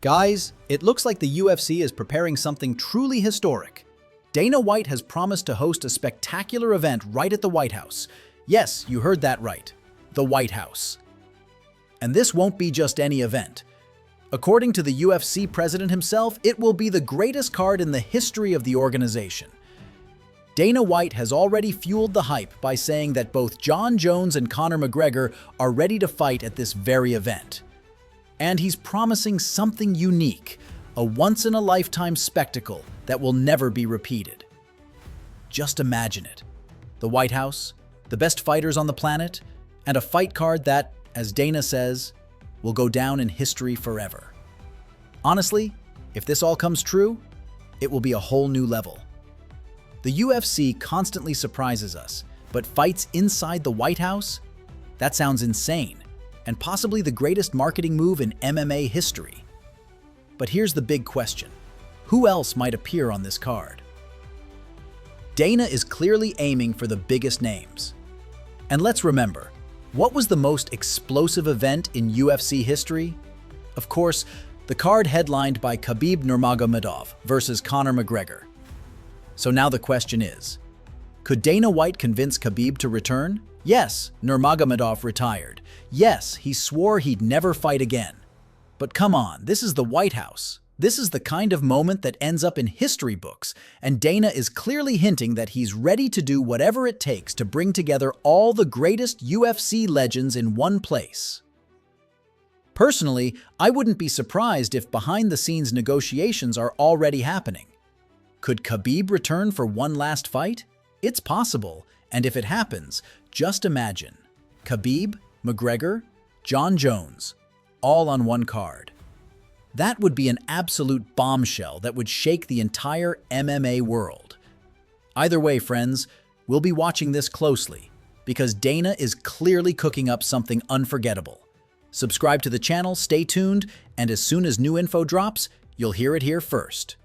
Guys, it looks like the UFC is preparing something truly historic. Dana White has promised to host a spectacular event right at the White House. Yes, you heard that right. The White House. And this won't be just any event. According to the UFC president himself, it will be the greatest card in the history of the organization. Dana White has already fueled the hype by saying that both Jon Jones and Conor McGregor are ready to fight at this very event. And he's promising something unique, a once-in-a-lifetime spectacle that will never be repeated. Just imagine it. The White House, the best fighters on the planet, and a fight card that, as Dana says, will go down in history forever. Honestly, if this all comes true, it will be a whole new level. The UFC constantly surprises us, but fights inside the White House? That sounds insane, and possibly the greatest marketing move in MMA history. But here's the big question. Who else might appear on this card? Dana is clearly aiming for the biggest names. And let's remember, what was the most explosive event in UFC history? Of course, the card headlined by Khabib Nurmagomedov versus Conor McGregor. So now the question is, could Dana White convince Khabib to return? Yes, Nurmagomedov retired. Yes, he swore he'd never fight again. But come on, this is the White House. This is the kind of moment that ends up in history books, and Dana is clearly hinting that he's ready to do whatever it takes to bring together all the greatest UFC legends in one place. Personally, I wouldn't be surprised if behind-the-scenes negotiations are already happening. Could Khabib return for one last fight? It's possible, and if it happens, just imagine. Khabib, McGregor, Jon Jones, all on one card. That would be an absolute bombshell that would shake the entire MMA world. Either way, friends, we'll be watching this closely, because Dana is clearly cooking up something unforgettable. Subscribe to the channel, stay tuned, and as soon as new info drops, you'll hear it here first.